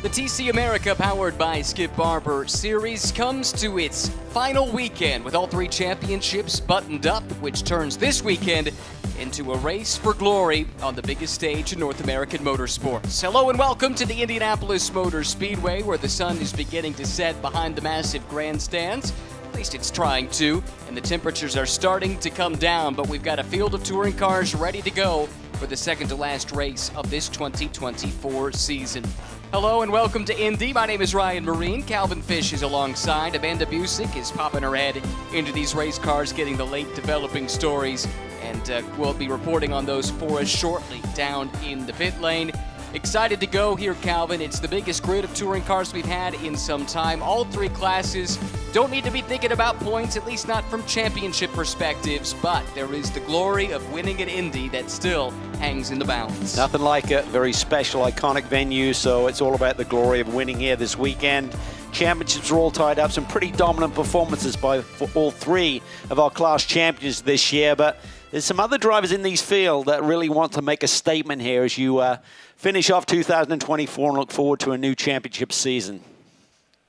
The TC America, powered by Skip Barber series, comes to its final weekend with all three championships buttoned up, which turns this weekend into a race for glory on the biggest stage in North American motorsports. Hello and welcome to the Indianapolis Motor Speedway, where the sun is beginning to set behind the massive grandstands. At least it's trying to, and the temperatures are starting to come down, but we've got a field of touring cars ready to go for the second to last race of this 2024 season. Hello and welcome to Indy. My name is Ryan Marine. Calvin Fish is alongside. Amanda Busick is popping her head into these race cars, getting the late developing stories, and we'll be reporting on those for us shortly down in the pit lane. Excited to go here, Calvin. It's the biggest grid of touring cars we've had in some time. All three classes don't need to be thinking about points, at least not from championship perspectives, but there is the glory of winning at Indy that still hangs in the balance. Nothing like a very special, iconic venue, so it's all about the glory of winning here this weekend. Championships are all tied up. Some pretty dominant performances for all three of our class champions this year, but there's some other drivers in these field that really want to make a statement here as you finish off 2024 and look forward to a new championship season.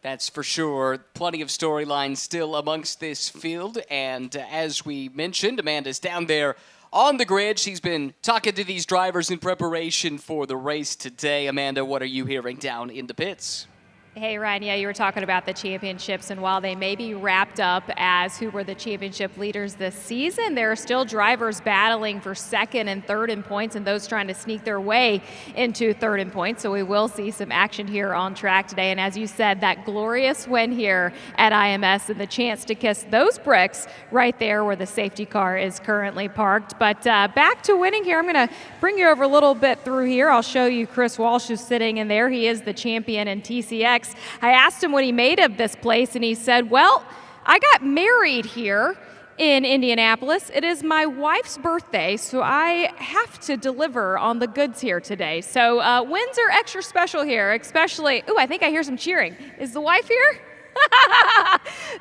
That's for sure. Plenty of storylines still amongst this field, and as we mentioned, Amanda's down there on the grid. She's been talking to these drivers in preparation for the race today. Amanda, what are you hearing down in the pits? Hey, Ryan, yeah, you were talking about the championships, and while they may be wrapped up as who were the championship leaders this season, there are still drivers battling for second and third in points, and those trying to sneak their way into third in points. So we will see some action here on track today. And as you said, that glorious win here at IMS and the chance to kiss those bricks right there where the safety car is currently parked. But back to winning here. I'm going to bring you over a little bit through here. I'll show you Chris Walsh, who's sitting in there. He is the champion in TCX. I asked him what he made of this place, and he said, well, I got married here in Indianapolis. It is my wife's birthday, so I have to deliver on the goods here today. So wins are extra special here, especially, ooh, I think I hear some cheering. Is the wife here?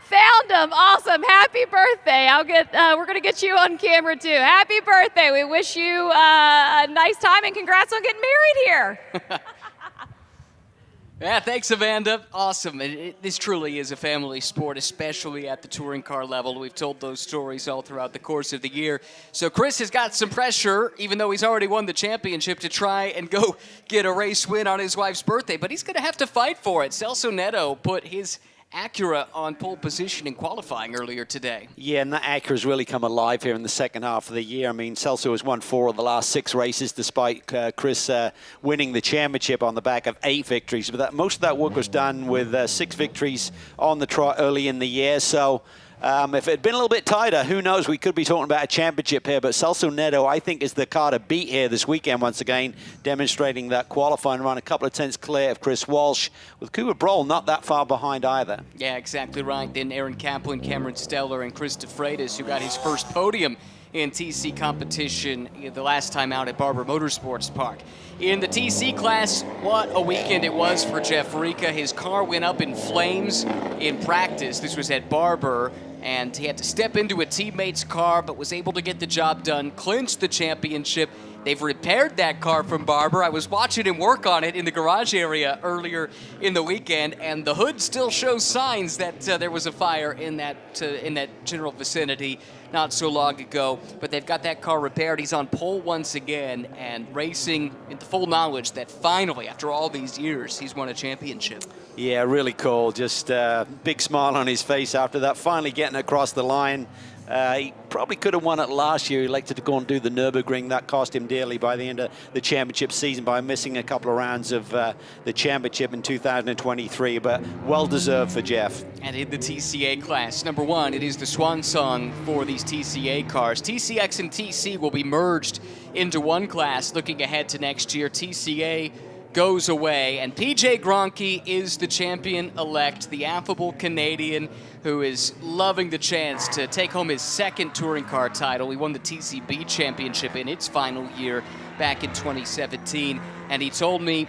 Found him. Awesome. Happy birthday. We're going to get you on camera too. Happy birthday. We wish you a nice time, and congrats on getting married here. Yeah, thanks, Amanda. Awesome. This truly is a family sport, especially at the touring car level. We've told those stories all throughout the course of the year. So Chris has got some pressure, even though he's already won the championship, to try and go get a race win on his wife's birthday. But he's going to have to fight for it. Celso Neto put his Acura on pole position in qualifying earlier today. Yeah, and that Acura's really come alive here in the second half of the year. I mean, Celso has won 4 of the last 6 races, despite Chris winning the championship on the back of 8 victories. But most of that work was done with 6 victories on the trot early in the year. So if it had been a little bit tighter, who knows, we could be talking about a championship here. But Celso Neto, I think, is the car to beat here this weekend once again, demonstrating that qualifying run a couple of tenths clear of Chris Walsh, with Cooper Broll not that far behind either. Yeah, exactly right. Then Aaron Kaplan, Cameron Steller, and Chris DeFreitas, who got his first podium in TC competition the last time out at Barber Motorsports Park. In the TC class, what a weekend it was for Jeff Rica. His car went up in flames in practice. This was at Barber, and he had to step into a teammate's car, but was able to get the job done, clinch the championship. They've repaired that car from Barber. I was watching him work on it in the garage area earlier in the weekend, and the hood still shows signs that there was a fire in that general vicinity not so long ago. But they've got that car repaired. He's on pole once again and racing in the full knowledge that finally, after all these years, he's won a championship. Yeah, really cool. Just a big smile on his face after that, finally getting across the line. He probably could have won it last year. He elected to go and do the Nürburgring. That cost him dearly by the end of the championship season by missing a couple of rounds of the championship in 2023, but well-deserved for Jeff. And in the TCA class, number 1, it is the swan song for these TCA cars. TCX and TC will be merged into one class looking ahead to next year. TCA goes away, and PJ Gronke is the champion-elect, the affable Canadian who is loving the chance to take home his second touring car title. He won the TCB championship in its final year back in 2017, and he told me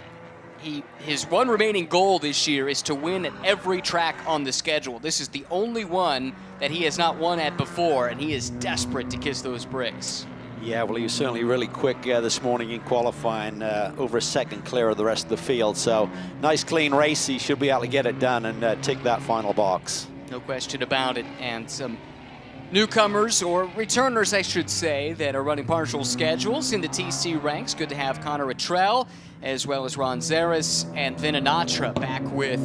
his one remaining goal this year is to win at every track on the schedule. This is the only one that he has not won at before, and he is desperate to kiss those bricks. Yeah, well, he was certainly really quick this morning in qualifying, over a second clear of the rest of the field. So nice clean race. He should be able to get it done and tick that final box. No question about it. And some newcomers, or returners I should say, that are running partial schedules in the TC ranks. Good to have Connor Luttrell, as well as Ron Zaris and Vin Anatra back with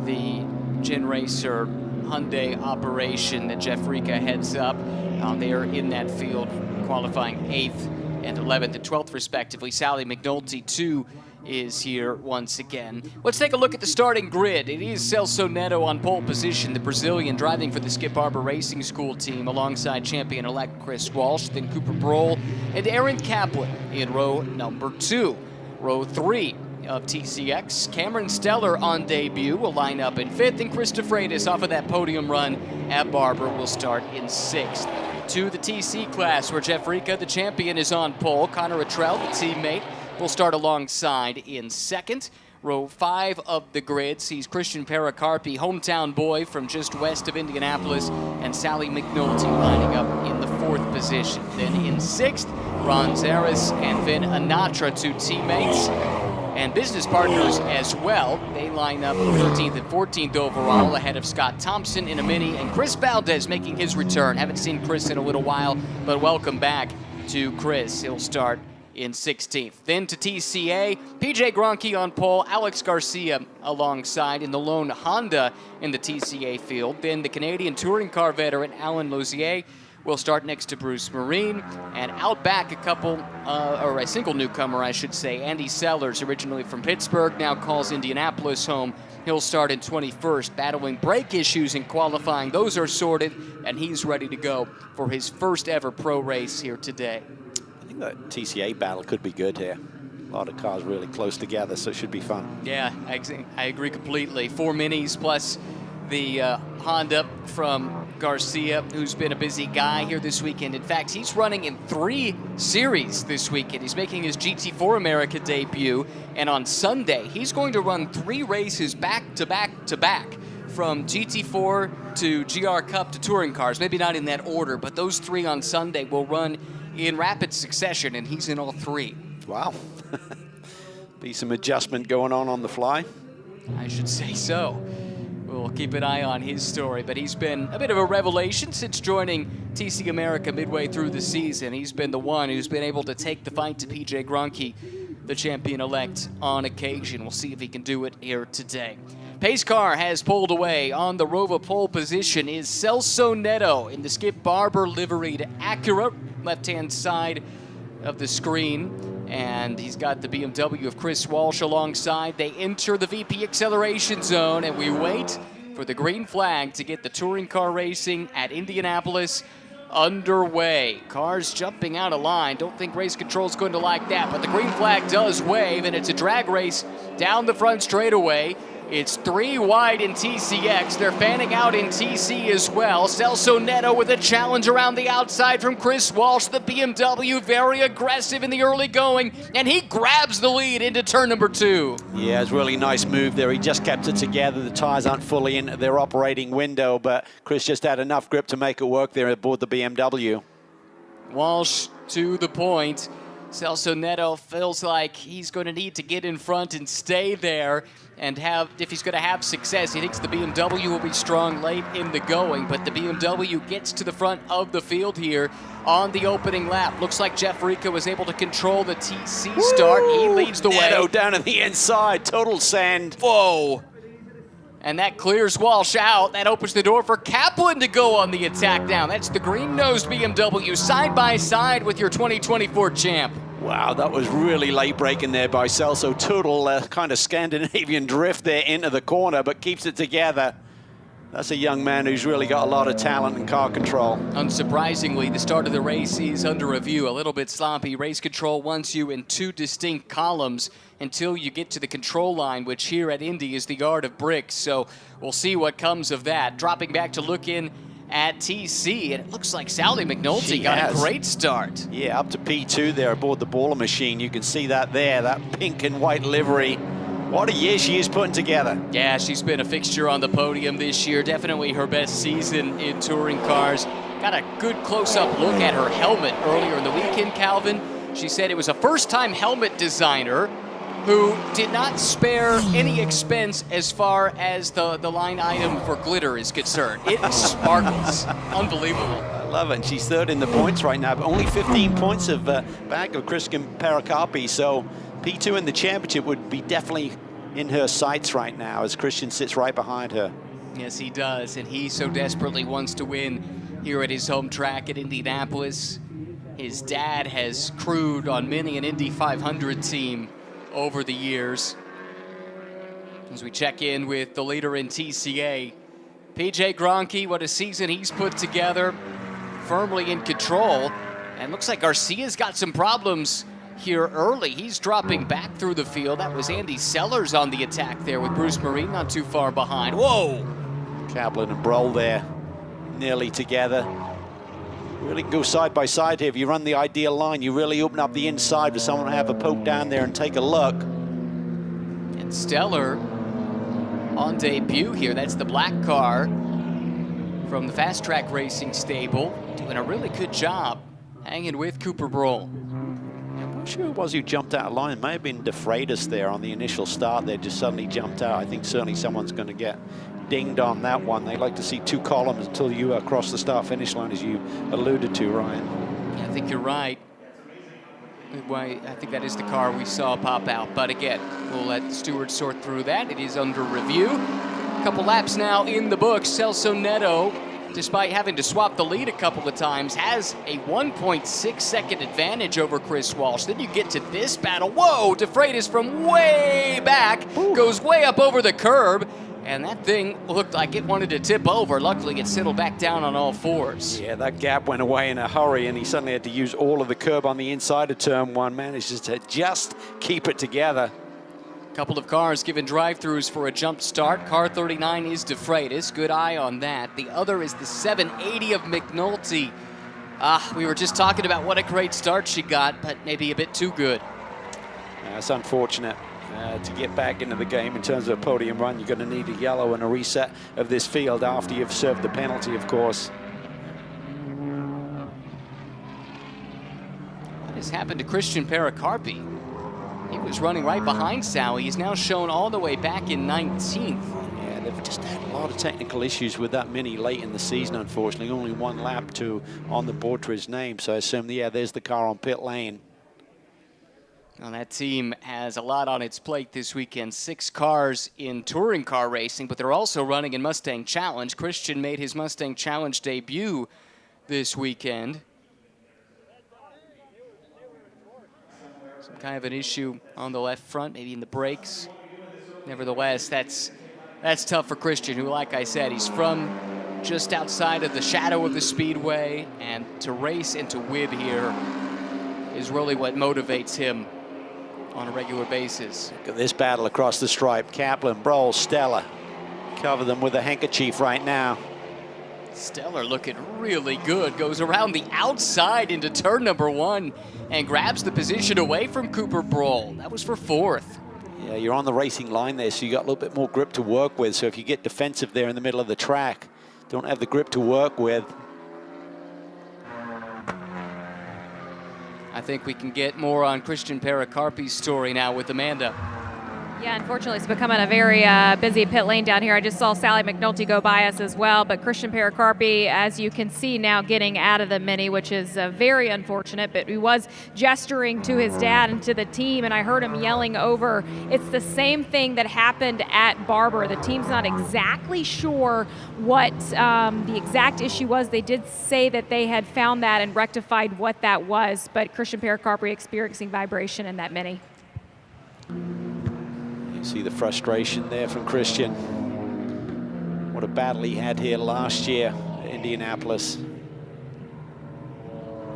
the Gen Racer Hyundai operation that Jeff Rica heads up. They're in that field, qualifying 8th and 11th and 12th respectively. Sally McNulty too is here once again. Let's take a look at the starting grid. It is Celso Neto on pole position, the Brazilian driving for the Skip Barber Racing School team alongside champion-elect Chris Walsh, then Cooper Brohl and Aaron Kaplan in row number 2. Row 3 of TCX, Cameron Steller on debut will line up in 5th, and Chris DeFreitas off of that podium run at Barber will start in 6th. To the TC class, where Jeff Rica, the champion, is on pole. Connor Luttrell, the teammate, will start alongside in 2nd. Row 5 of the grid sees Christian Pericarpi, hometown boy from just west of Indianapolis, and Sally McNulty lining up in the 4th position. Then in 6th, Ron Zaris and Vin Anatra, 2 teammates and business partners as well. They line up 13th and 14th overall ahead of Scott Thompson in a Mini, and Chris Valdez making his return. Haven't seen Chris in a little while, but welcome back to Chris. He'll start in 16th. Then to TCA, PJ Gronke on pole, Alex Garcia alongside in the lone Honda in the TCA field. Then the Canadian touring car veteran Alan Lozier will start next to Bruce Marine, and out back a single newcomer, I should say, Andy Sellers, originally from Pittsburgh, now calls Indianapolis home. He'll start in 21st, battling brake issues in qualifying. Those are sorted, and he's ready to go for his first ever pro race here today. I think that TCA battle could be good here. A lot of cars really close together, so it should be fun. Yeah, I agree completely. 4 minis plus the Honda from Garcia, who's been a busy guy here this weekend. In fact, he's running in 3 series this weekend. He's making his GT4 America debut, and on Sunday, he's going to run 3 races back to back to back, from GT4 to GR Cup to touring cars. Maybe not in that order, but those 3 on Sunday will run in rapid succession, and he's in all 3. Wow. Be some adjustment going on the fly. I should say so. We'll keep an eye on his story, but he's been a bit of a revelation since joining TC America midway through the season. He's been the one who's been able to take the fight to PJ Gronke, the champion-elect, on occasion. We'll see if he can do it here today. Pace car has pulled away. On the Rova pole position is Celso Neto in the Skip Barber liveried Acura, left-hand side of the screen. And he's got the BMW of Chris Walsh alongside. They enter the VP acceleration zone, and we wait for the green flag to get the touring car racing at Indianapolis underway. Cars jumping out of line. Don't think race control is going to like that, but the green flag does wave, and it's a drag race down the front straightaway. It's 3 wide in TCX. They're fanning out in TC as well. Celso Neto with a challenge around the outside from Chris Walsh. The BMW very aggressive in the early going, and he grabs the lead into turn number 2. Yeah, it's a really nice move there. He just kept it together. The tires aren't fully in their operating window, but Chris just had enough grip to make it work there aboard the BMW. Walsh to the point. Celso Neto feels like he's going to need to get in front and stay there, and if he's going to have success, he thinks the BMW will be strong late in the going, but the BMW gets to the front of the field here on the opening lap. Looks like Jeff Rica was able to control the TC start. He leads the way. Neto down on the inside, total sand. Whoa. And that clears Walsh out. That opens the door for Kaplan to go on the attack down. That's the green-nosed BMW side by side with your 2024 champ. Wow, that was really late braking there by Celso. Total kind of Scandinavian drift there into the corner, but keeps it together. That's a young man who's really got a lot of talent and car control. Unsurprisingly, the start of the race is under review. A little bit sloppy. Race control wants you in 2 distinct columns until you get to the control line, which here at Indy is the art of bricks. So we'll see what comes of that. Dropping back to look in at TC, and it looks like Sally McNulty got a great start. Yeah, up to P2 there aboard the Baller machine. You can see that there, that pink and white livery. What a year she is putting together. Yeah, she's been a fixture on the podium this year. Definitely her best season in touring cars. got a good close-up look at her helmet earlier in the weekend, Calvin. She said it was a first-time helmet designer who did not spare any expense as far as the line item for glitter is concerned. It sparkles. Unbelievable. I love it. And she's third in the points right now, but only 15 points of back of Christian Pericarpi. So P2 in the championship would be definitely in her sights right now as Christian sits right behind her. Yes, he does, and he so desperately wants to win here at his home track at Indianapolis. His dad has crewed on many an Indy 500 team over the years. As we check in with the leader in TCA, PJ Gronke, what a season he's put together, firmly in control. And looks like Garcia's got some problems here early. He's dropping back through the field. That was Andy Sellers on the attack there with Bruce Marine not too far behind. Whoa! Kaplan and Broll there, nearly together. Really go side by side here. If you run the ideal line, you really open up the inside for someone to have a poke down there and take a look. And Stellar on debut here. That's the black car from the Fast Track Racing stable, doing a really good job hanging with Cooper Broll. I'm not sure it was who jumped out of line. It may have been DeFreitas there on the initial start there, just suddenly jumped out. I think certainly someone's going to get dinged on that one. They like to see two columns until you cross the start-finish line, as you alluded to, Ryan. Yeah, I think you're right. I think that is the car we saw pop out. But again, we'll let Stewart sort through that. It is under review. A couple laps now in the books. Celso Neto, despite having to swap the lead a couple of times, has a 1.6 second advantage over Chris Walsh. Then you get to this battle. Whoa, DeFreitas from way back goes way up over the curb. And that thing looked like it wanted to tip over. Luckily, it settled back down on all fours. Yeah, that gap went away in a hurry, and he suddenly had to use all of the curb on the inside of turn one. Manages to just keep it together. A couple of cars given drive-throughs for a jump start. Car 39 is DeFreitas. Good eye on that. The other is the 780 of McNulty. We were just talking about what a great start she got, but maybe a bit too good. That's unfortunate. To get back into the game in terms of a podium run, you're going to need a yellow and a reset of this field after you've served the penalty, of course. What has happened to Christian Pericarpi? He was running right behind Sally. He's now shown all the way back in 19th. Yeah, they've just had a lot of technical issues with that Mini late in the season, unfortunately. Only one lap on the board to his name, so I assume, yeah, there's the car on pit lane. Well, that team has a lot on its plate this weekend. 6 cars in touring car racing, but they're also running in Mustang Challenge. Christian made his Mustang Challenge debut this weekend. Some kind of an issue on the left front, maybe in the brakes. Nevertheless, that's tough for Christian, who, like I said, he's from just outside of the shadow of the speedway, and to race and to win here is really what motivates him on a regular basis. Look at this battle across the stripe. Kaplan, Broll, Stellar. Cover them with a handkerchief right now. Stellar looking really good. Goes around the outside into turn number 1 and grabs the position away from Cooper Broll. That was for 4th. Yeah, you're on the racing line there, so you got a little bit more grip to work with. So if you get defensive there in the middle of the track, don't have the grip to work with. I think we can get more on Christian Pericarpi's story now with Amanda. Yeah, unfortunately, it's becoming a very busy pit lane down here. I just saw Sally McNulty go by us as well, but Christian Pericarpi, as you can see now, getting out of the Mini, which is very unfortunate, but he was gesturing to his dad and to the team, and I heard him yelling over. It's the same thing that happened at Barber. The team's not exactly sure what the exact issue was. They did say that they had found that and rectified what that was, but Christian Pericarpi experiencing vibration in that Mini. You see the frustration there from Christian. What a battle he had here last year at Indianapolis.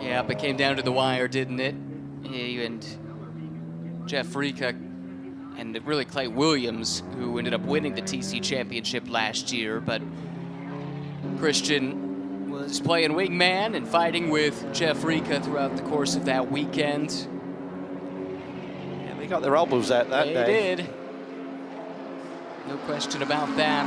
Yeah, it came down to the wire, didn't it? And Jeff Rika and really Clay Williams, who ended up winning the TC Championship last year, but Christian was playing wingman and fighting with Jeff Rika throughout the course of that weekend. And they got their elbows out that day. They did. No question about that.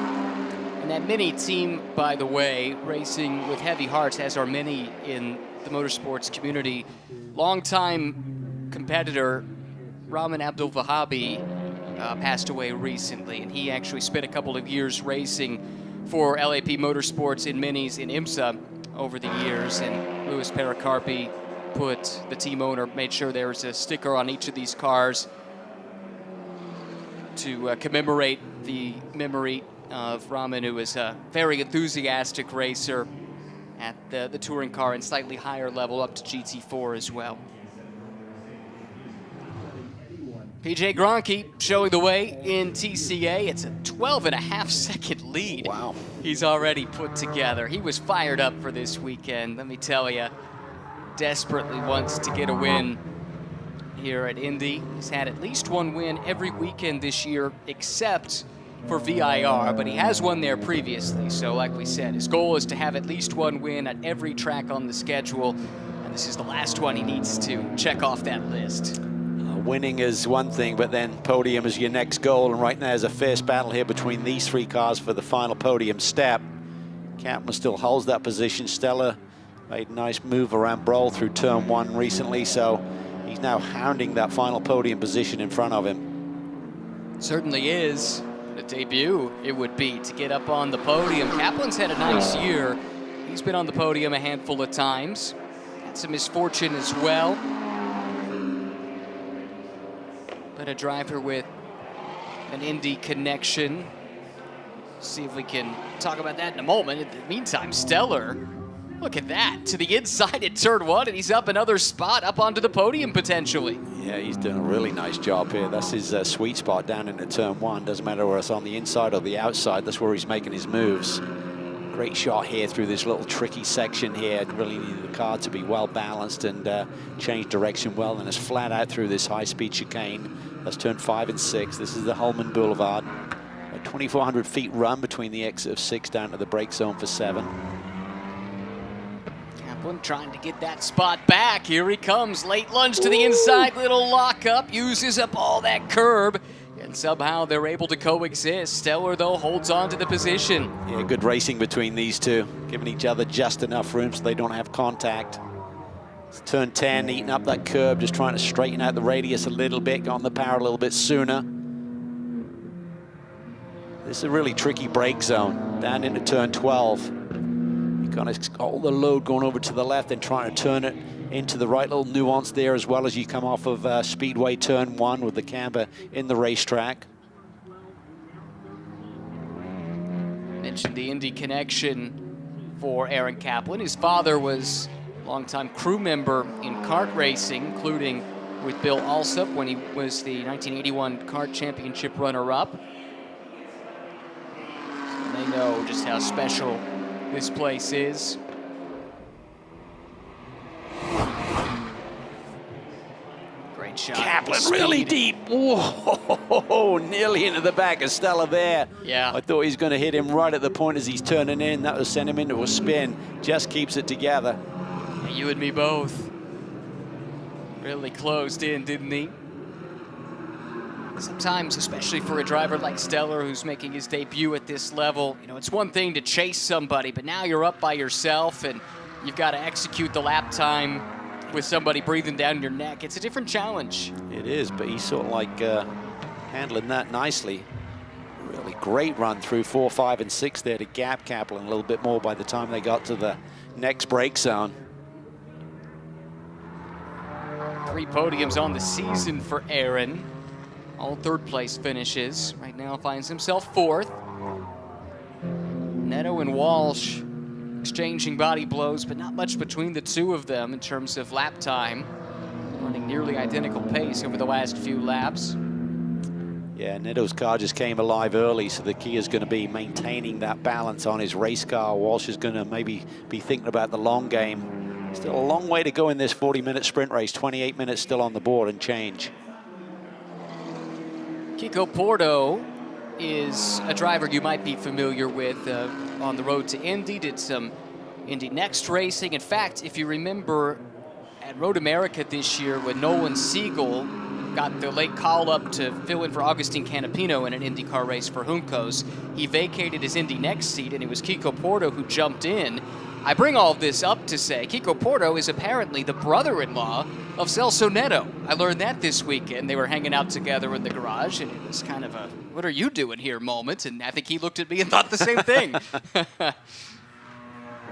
And that Mini team, by the way, racing with heavy hearts, as are many in the motorsports community. Longtime competitor Rahman Abdul-Vahabi passed away recently, and he actually spent a couple of years racing for LAP Motorsports in Minis in IMSA over the years, and Louis Pericarpi the team owner made sure there was a sticker on each of these cars to commemorate the memory of Rahman, who was a very enthusiastic racer at the touring car and slightly higher level up to GT4 as well. PJ Gronke showing the way in TCA. It's a 12.5-second lead. Wow. He's already put together. He was fired up for this weekend, let me tell you. Desperately wants to get a win here at Indy. He's had at least one win every weekend this year, except for VIR, but he has won there previously. So like we said, his goal is to have at least one win at every track on the schedule, and this is the last one he needs to check off that list. Winning is one thing, but then podium is your next goal, and right now there's a fierce battle here between these three cars for the final podium step. Kaplan still holds that position. Stella made a nice move around Broll through turn one recently, so he's now hounding that final podium position in front of him. Certainly is. A debut it would be to get up on the podium. Kaplan's had a nice year. He's been on the podium a handful of times. Had some misfortune as well. But a driver with an Indy connection. See if we can talk about that in a moment. In the meantime, Stellar, look at that, to the inside at turn one, and he's up another spot, up onto the podium potentially. Yeah, he's doing a really nice job here. That's his sweet spot down into turn one. Doesn't matter whether it's on the inside or the outside, that's where he's making his moves. Great shot here through this little tricky section here. Really needed the car to be well balanced and change direction well, and it's flat out through this high-speed chicane. That's turn 5 and 6. This is the Holman Boulevard. A 2,400 feet run between the exit of 6 down to the brake zone for 7. Kaplan trying to get that spot back. Here he comes. Late lunge to the inside. Little lockup. Uses up all that curb. And somehow they're able to coexist. Stellar, though, holds on to the position. Yeah, good racing between these two. Giving each other just enough room so they don't have contact. It's turn 10, eating up that curb, just trying to straighten out the radius a little bit, got on the power a little bit sooner. This is a really tricky brake zone, down into turn 12. You kind of got all the load going over to the left and trying to turn it into the right little nuance there, as well as you come off of Speedway turn 1 with the camber in the racetrack. Mentioned the Indy connection for Aaron Kaplan. His father was a longtime crew member in kart racing, including with Bill Alsop when he was the 1981 kart championship runner-up. So they know just how special this place is. Great shot. Kaplan really deep. Whoa, nearly into the back of Stella there. Yeah. I thought he was going to hit him right at the point as he's turning in. That would send him into a spin. Just keeps it together. You and me both. Really closed in, didn't he? Sometimes, especially for a driver like Stellar who's making his debut at this level, you know, it's one thing to chase somebody, but now you're up by yourself and you've got to execute the lap time with somebody breathing down your neck. It's a different challenge. It is, but he's sort of like handling that nicely. Really great run through 4, 5, and 6 there to gap Kaplan a little bit more by the time they got to the next brake zone. 3 podiums on the season for Aaron. All third-place finishes. Right now finds himself 4th. Neto and Walsh exchanging body blows, but not much between the two of them in terms of lap time. Running nearly identical pace over the last few laps. Yeah, Neto's car just came alive early, so the key is going to be maintaining that balance on his race car. Walsh is going to maybe be thinking about the long game. Still a long way to go in this 40-minute sprint race. 28 minutes still on the board and change. Kiko Porto is a driver you might be familiar with on the road to Indy. Did some Indy Next racing. In fact, if you remember at Road America this year when Nolan Siegel got the late call up to fill in for Agustin Canapino in an IndyCar race for Juncos. He vacated his Indy Next seat, and it was Kiko Porto who jumped in. I bring all of this up to say Kiko Porto is apparently the brother-in-law of Celso Neto. I learned that this weekend. They were hanging out together in the garage, and it was kind of a, what are you doing here moment? And I think he looked at me and thought the same thing.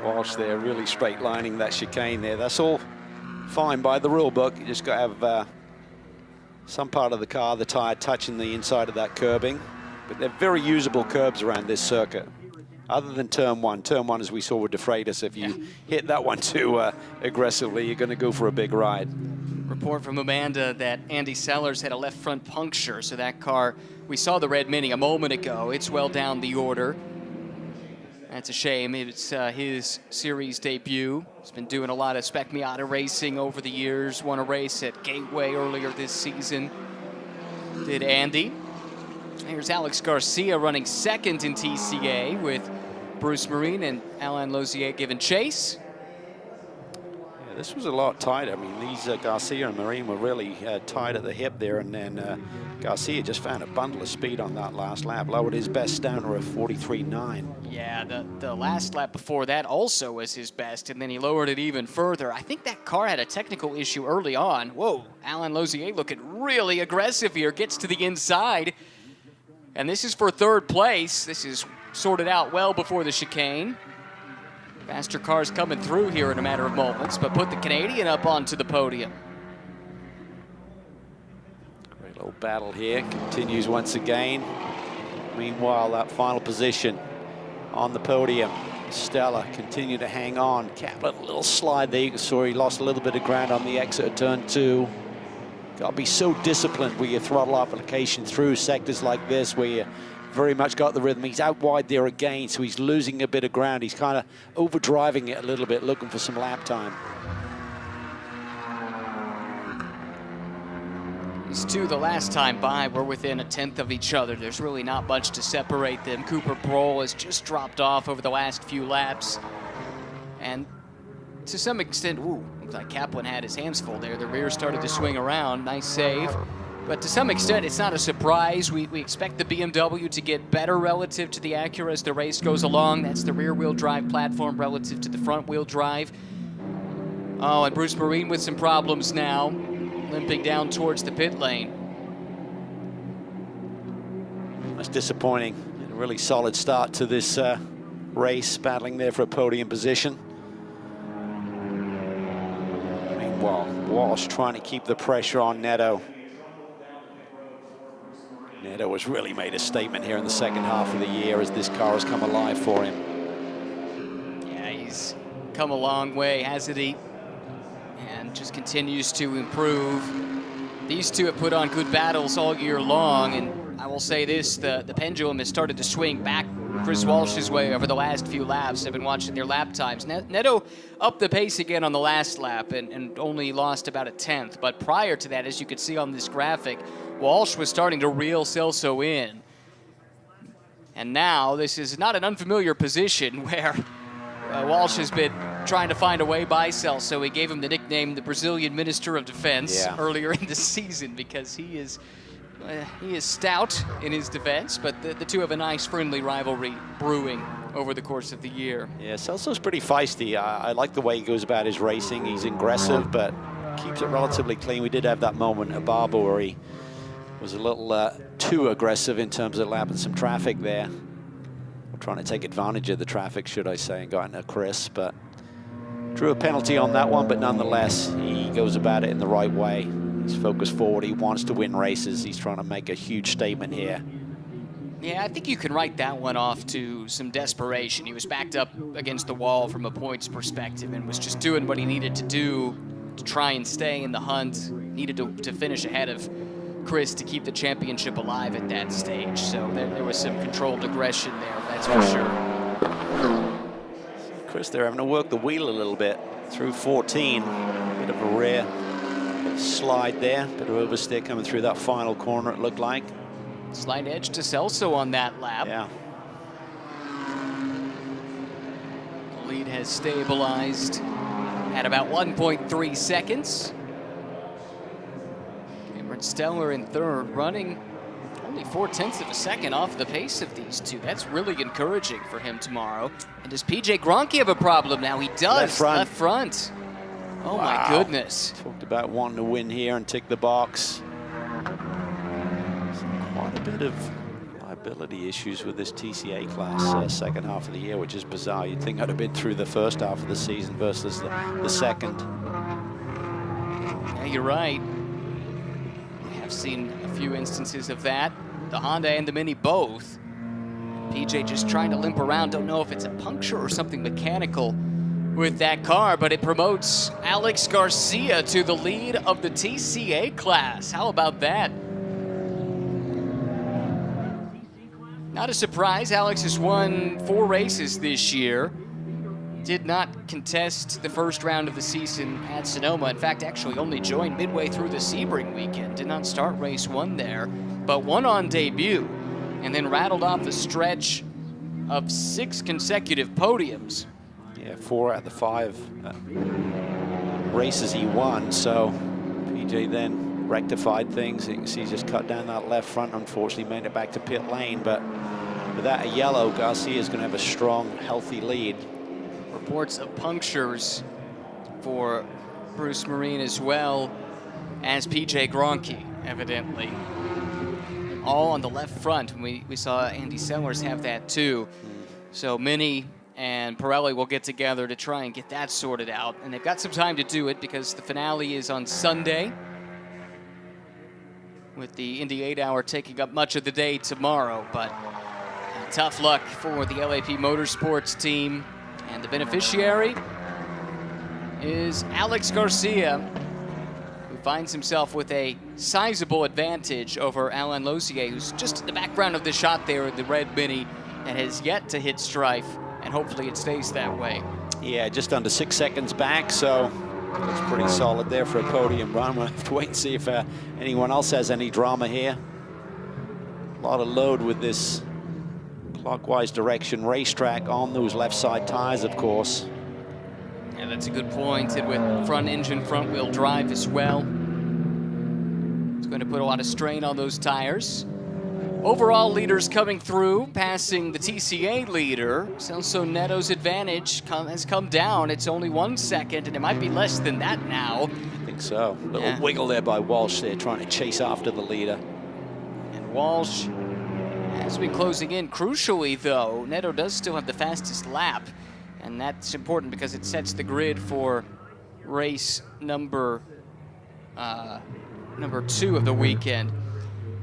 Walsh there really straight lining that chicane there. That's all fine by the rule book. You just got to have some part of the car, the tire, touching the inside of that curbing. But they're very usable curbs around this circuit. Other than turn one. Turn one, as we saw with De Freitas, if you hit that one too aggressively, you're going to go for a big ride. Report from Amanda that Andy Sellers had a left front puncture, so that car, we saw the red Mini a moment ago. It's well down the order. That's a shame. It's his series debut. He's been doing a lot of Spec Miata racing over the years. Won a race at Gateway earlier this season. Did Andy. Here's Alex Garcia running second in TCA with Bruce Marine and Alain Lozier giving chase. Yeah, this was a lot tighter. I mean, these Garcia and Marine were really tight at the hip there, and then Garcia just found a bundle of speed on that last lap, lowered his best down to a 43.9. Yeah, the last lap before that also was his best, and then he lowered it even further. I think that car had a technical issue early on. Whoa, Alain Lozier looking really aggressive here, gets to the inside. And this is for third place. This is sorted out well before the chicane. Faster cars coming through here in a matter of moments, but put the Canadian up onto the podium. Great little battle here, continues once again. Meanwhile, that final position on the podium, Stella continue to hang on. Kaplan, a little slide there. You saw he lost a little bit of ground on the exit of turn 2. Got to be so disciplined with your throttle application through sectors like this where you very much got the rhythm. He's out wide there again, so he's losing a bit of ground. He's kind of overdriving it a little bit, looking for some lap time. These two, the last time by, were within a tenth of each other. There's really not much to separate them. Cooper Brohl has just dropped off over the last few laps. And to some extent, looks like Kaplan had his hands full there. The rear started to swing around. Nice save. But to some extent, it's not a surprise. We expect the BMW to get better relative to the Acura as the race goes along. That's the rear-wheel drive platform relative to the front-wheel drive. Oh, and Bruce Marine with some problems now, limping down towards the pit lane. That's disappointing. A really solid start to this race, battling there for a podium position. Meanwhile, Walsh trying to keep the pressure on Neto. Neto has really made a statement here in the second half of the year as this car has come alive for him. Yeah, he's come a long way, hasn't he? And just continues to improve. These two have put on good battles all year long, and I will say this, the pendulum has started to swing back Chris Walsh's way over the last few laps. I've been watching their lap times. Neto upped the pace again on the last lap and only lost about a tenth. But prior to that, as you could see on this graphic, Walsh was starting to reel Celso in. And now this is not an unfamiliar position where Walsh has been trying to find a way by Celso. He gave him the nickname the Brazilian Minister of Defense earlier in the season because he is stout in his defense, but the two have a nice friendly rivalry brewing over the course of the year. Yeah, Celso's pretty feisty. I like the way he goes about his racing. He's aggressive, but keeps it relatively clean. We did have that moment at Barber where he was a little too aggressive in terms of lapping some traffic there. Or trying to take advantage of the traffic, should I say, and got into Chris, but drew a penalty on that one, but nonetheless, he goes about it in the right way. He's focused forward. He wants to win races. He's trying to make a huge statement here. Yeah, I think you can write that one off to some desperation. He was backed up against the wall from a points perspective and was just doing what he needed to do to try and stay in the hunt. Needed to finish ahead of Chris to keep the championship alive at that stage. So there was some controlled aggression there, that's for sure. Chris, they're having to work the wheel a little bit through 14. Bit of a rear slide there, bit of oversteer coming through that final corner, it looked like. Slight edge to Celso on that lap. Yeah. The lead has stabilized at about 1.3 seconds. Cameron stellar in third, running only 0.4 of a second off the pace of these two. That's really encouraging for him tomorrow. And does PJ Gronke have a problem now? He does. Left front. Oh, wow. My goodness. Talked about wanting to win here and tick the box. Quite a bit of liability issues with this TCA class second half of the year, which is bizarre. You'd think I'd have been through the first half of the season versus the second. Yeah, you're right. We have seen a few instances of that. The Honda and the Mini both. PJ just trying to limp around. Don't know if it's a puncture or something mechanical with that car, but it promotes Alex Garcia to the lead of the TCA class. How about that? Not a surprise, Alex has won 4 races this year. Did not contest the first round of the season at Sonoma. In fact, actually only joined midway through the Sebring weekend. Did not start race 1 there, but won on debut and then rattled off a stretch of 6 consecutive podiums. Yeah, 4 out of the 5 races he won, so PJ then rectified things. You can see he just cut down that left front, unfortunately made it back to pit lane, but without a yellow, Garcia is going to have a strong, healthy lead. Reports of punctures for Bruce Marine as well as PJ Gronke, evidently. All on the left front. We saw Andy Sellers have that too. So Mini and Pirelli will get together to try and get that sorted out. And they've got some time to do it because the finale is on Sunday, with the Indy 8-hour taking up much of the day tomorrow. But tough luck for the LAP Motorsports team. And the beneficiary is Alex Garcia, who finds himself with a sizable advantage over Alain Losier, who's just in the background of the shot there in the red Mini and has yet to hit strife, and hopefully it stays that way. Yeah, just under 6 seconds back, so looks pretty solid there for a podium run. We'll have to wait and see if anyone else has any drama here. A lot of load with this clockwise direction racetrack on those left side tires, of course. Yeah, that's a good point. And with front engine, front wheel drive as well, it's going to put a lot of strain on those tires. Overall leaders coming through, passing the TCA leader. Celso Neto's advantage has come down. It's only 1 second, and it might be less than that now. I think so. A little wiggle there by Walsh there, trying to chase after the leader. And Walsh has been closing in. Crucially, though, Neto does still have the fastest lap, and that's important because it sets the grid for race number 2 of the weekend.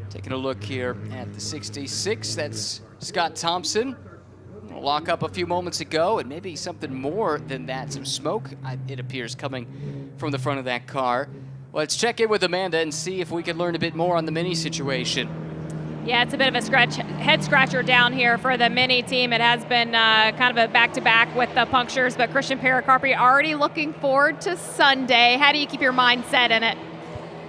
Taking a look here at the 66, that's Scott Thompson. Lock up a few moments ago, and maybe something more than that. Some smoke, it appears, coming from the front of that car. Let's check in with Amanda and see if we can learn a bit more on the Mini situation. Yeah, it's a bit of a head scratcher down here for the Mini team. It has been kind of a back-to-back with the punctures, but Christian Pericarpi already looking forward to Sunday. How do you keep your mind set in it?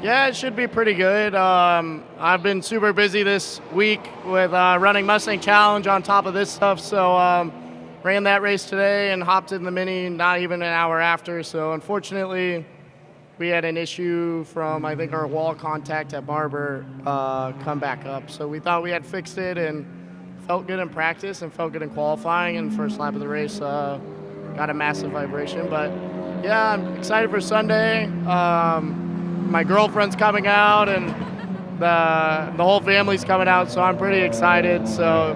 Yeah, it should be pretty good. I've been super busy this week with running Mustang Challenge on top of this stuff, so ran that race today and hopped in the Mini not even an hour after. So unfortunately, we had an issue from, I think, our wall contact at Barber come back up. So we thought we had fixed it and felt good in practice and felt good in qualifying, and first lap of the race got a massive vibration. But yeah, I'm excited for Sunday. My girlfriend's coming out, and the whole family's coming out, so I'm pretty excited. So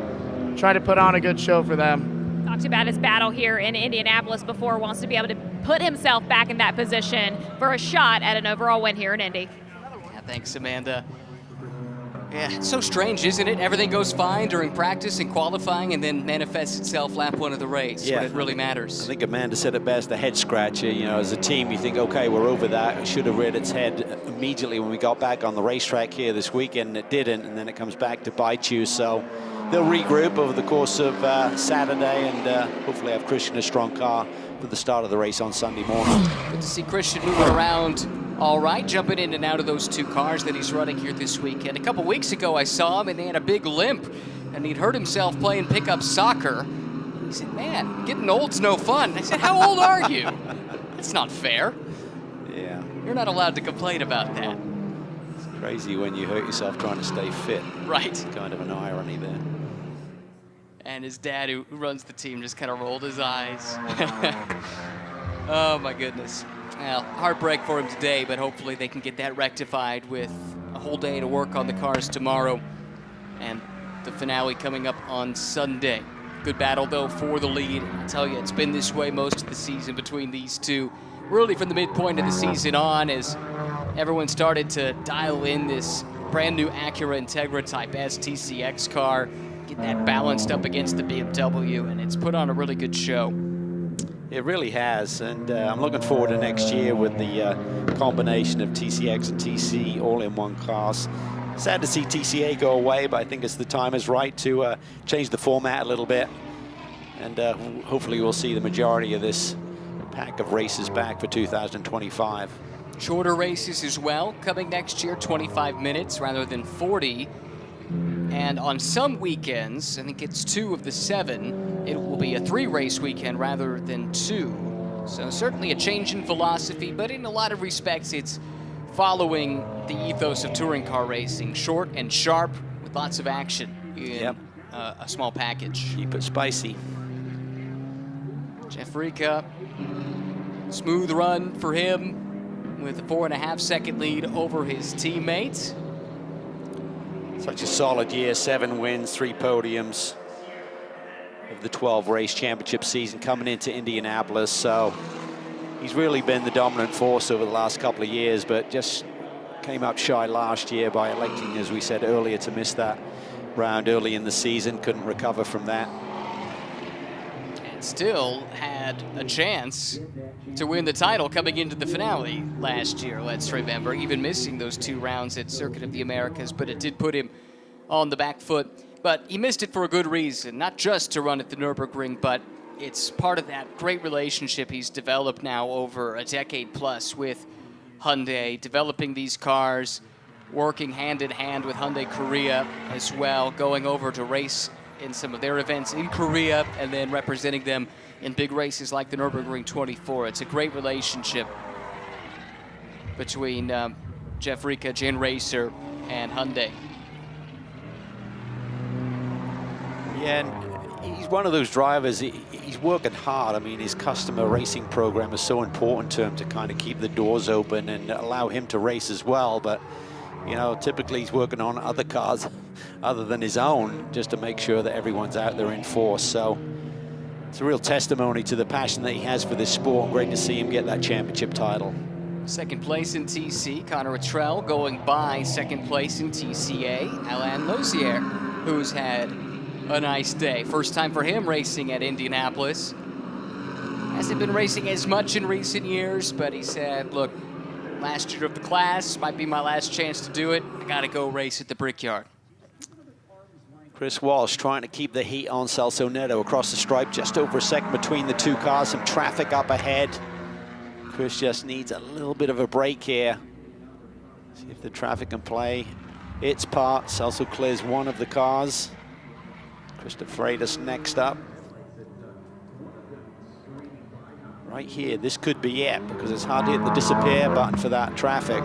try to put on a good show for them. Talked about his battle here in Indianapolis before, wants to be able to put himself back in that position for a shot at an overall win here in Indy. Yeah, thanks, Amanda. Yeah, it's so strange, isn't it? Everything goes fine during practice and qualifying, and then manifests itself lap 1 of the race, when it really matters. I think Amanda said it best, the head scratcher. You know, as a team, you think, okay, we're over that. It should have reared its head immediately when we got back on the racetrack here this weekend. It didn't, and then it comes back to bite you. So they'll regroup over the course of Saturday, and hopefully have Christian a strong car for the start of the race on Sunday morning. Good to see Christian moving around all right, jumping in and out of those 2 cars that he's running here this weekend. A couple weeks ago, I saw him, and he had a big limp, and he'd hurt himself playing pickup soccer. He said, man, getting old's no fun. I said, how old are you? That's not fair. Yeah. You're not allowed to complain about that. Crazy when you hurt yourself trying to stay fit. Right. It's kind of an irony there. And his dad, who runs the team, just kind of rolled his eyes. Oh, my goodness. Well, heartbreak for him today, but hopefully they can get that rectified with a whole day to work on the cars tomorrow. And the finale coming up on Sunday. Good battle, though, for the lead. I tell you, it's been this way most of the season between these two. Really from the midpoint of the season on, as everyone started to dial in this brand new Acura Integra Type S TCX car, get that balanced up against the BMW, and it's put on a really good show. It really has, and I'm looking forward to next year with the combination of TCX and TC all in one cars. Sad to see TCA go away, but I think the time is right to change the format a little bit, and hopefully we'll see the majority of this pack of races back for 2025. Shorter races as well, coming next year, 25 minutes rather than 40. And on some weekends, I think it's 2 of the 7, it will be a 3-race weekend rather than 2. So certainly a change in philosophy, but in a lot of respects, it's following the ethos of touring car racing, short and sharp with lots of action in a small package. Keep it spicy. Jeff Rica, smooth run for him with a 4.5-second lead over his teammate. Such a solid year, 7 wins, 3 podiums of the 12 race championship season coming into Indianapolis. So he's really been the dominant force over the last couple of years, but just came up shy last year by electing, as we said earlier, to miss that round early in the season. Couldn't recover from that. And still had a chance to win the title coming into the finale last year, let's remember, even missing those 2 rounds at Circuit of the Americas, but it did put him on the back foot. But he missed it for a good reason, not just to run at the Nürburgring, but it's part of that great relationship he's developed now over a decade plus with Hyundai, developing these cars, working hand in hand with Hyundai Korea as well, going over to race in some of their events in Korea and then representing them in big races like the Nürburgring 24. It's a great relationship between Jeff Rica, Gen Racer, and Hyundai. Yeah, and he's one of those drivers, he's working hard. I mean, his customer racing program is so important to him to kind of keep the doors open and allow him to race as well. But, you know, typically he's working on other cars other than his own just to make sure that everyone's out there in force. So it's a real testimony to the passion that he has for this sport. Great to see him get that championship title. Second place in TC, Connor Attrell going by second place in TCA. Alain Lozier, who's had a nice day. First time for him racing at Indianapolis. Hasn't been racing as much in recent years, but he said, look, last year of the class might be my last chance to do it. I gotta go race at the Brickyard. Chris Walsh trying to keep the heat on Celso Neto across the stripe, just over a second between the 2 cars, some traffic up ahead. Chris just needs a little bit of a break here. See if the traffic can play its part. Celso clears one of the cars. Christopher Freitas next up. Right here, this could be it, because it's hard to hit the disappear button for that traffic.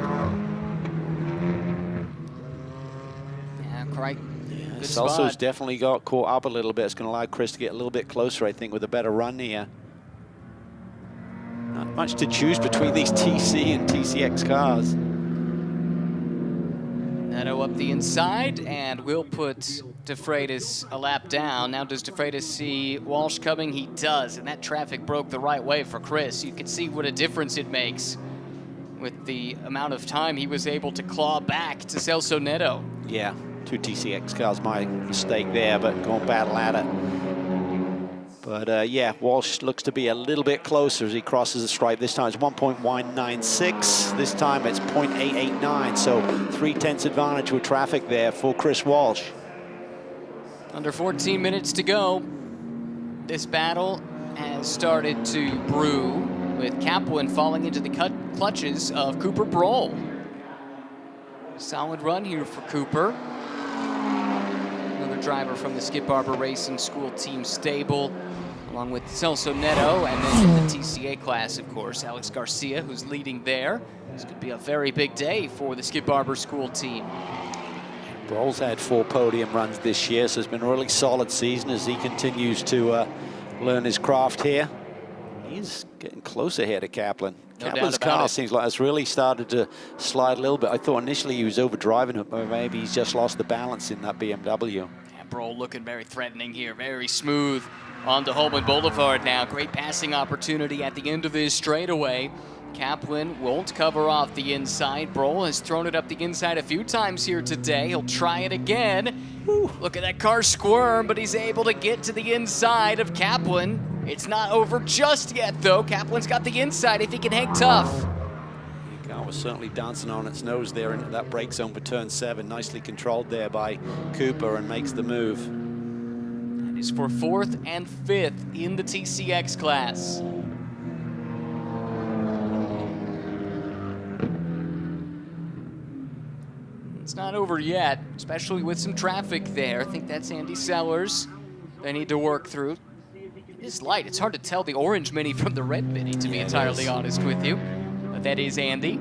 Yeah, quite. Good Celso's spot. definitely got caught up a little bit. It's going to allow Chris to get a little bit closer, I think, with a better run here. Not much to choose between these TC and TCX cars. Neto up the inside, and we'll put De Freitas a lap down. Now does De Freitas see Walsh coming? He does, and that traffic broke the right way for Chris. You can see what a difference it makes with the amount of time he was able to claw back to Celso Neto. Yeah, 2 TCX cars, my mistake there, but going battle at it. But yeah, Walsh looks to be a little bit closer as he crosses the stripe. This time it's 1.196. This time it's 0.889. So 0.3 advantage with traffic there for Chris Walsh. Under 14 minutes to go. This battle has started to brew with Kaplan falling into the clutches of Cooper Broll. Solid run here for Cooper. Another driver from the Skip Barber Racing School team stable along with Celso Neto, and then in the TCA class, of course, Alex Garcia, who's leading there. This could be a very big day for the Skip Barber School team. Broll's had 4 podium runs this year, so it's been a really solid season as he continues to learn his craft here. He's getting closer here to Kaplan. No Kaplan's doubt about car it. seems like it's really started to slide a little bit. I thought initially he was overdriving it, but maybe he's just lost the balance in that BMW. And Broll looking very threatening here, very smooth onto Holman Boulevard now. Great passing opportunity at the end of this straightaway. Kaplan won't cover off the inside. Broll has thrown it up the inside a few times here today. He'll try it again. Woo, look at that car squirm, but he's able to get to the inside of Kaplan. It's not over just yet, though. Kaplan's got the inside if he can hang tough. The car was certainly dancing on its nose there into that brake zone for turn 7. Nicely controlled there by Cooper, and makes the move. That is for 4th and 5th in the TCX class. It's not over yet, especially with some traffic there. I think that's Andy Sellers they need to work through. It is light. It's hard to tell the orange Mini from the red Mini, to be entirely honest with you. But that is Andy.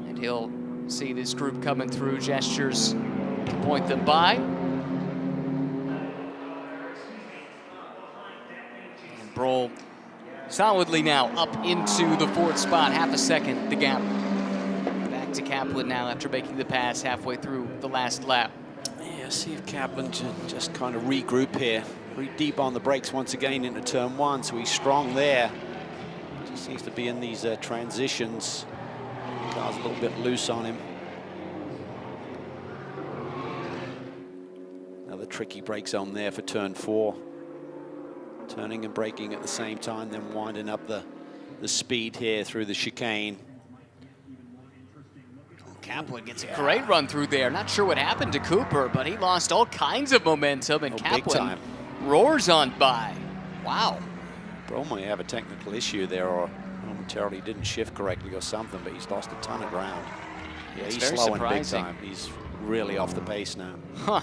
And he'll see this group coming through, gestures to point them by. And Broll solidly now up into the 4th spot, half a second the gap. Back to Kaplan now after making the pass halfway through the last lap. Yeah, see if Kaplan just kind of regroup here. Very deep on the brakes once again into turn 1, so he's strong there. Just seems to be in these transitions. The car's a little bit loose on him. Another tricky brake zone there for turn 4. Turning and braking at the same time, then winding up the speed here through the chicane. Kaplan gets a great run through there. Not sure what happened to Cooper, but he lost all kinds of momentum, and Kaplan roars on by. Wow. Broll might have a technical issue there, or momentarily didn't shift correctly or something, but he's lost a ton of ground. Yeah, he's slowing big time. He's really off the pace now. Huh.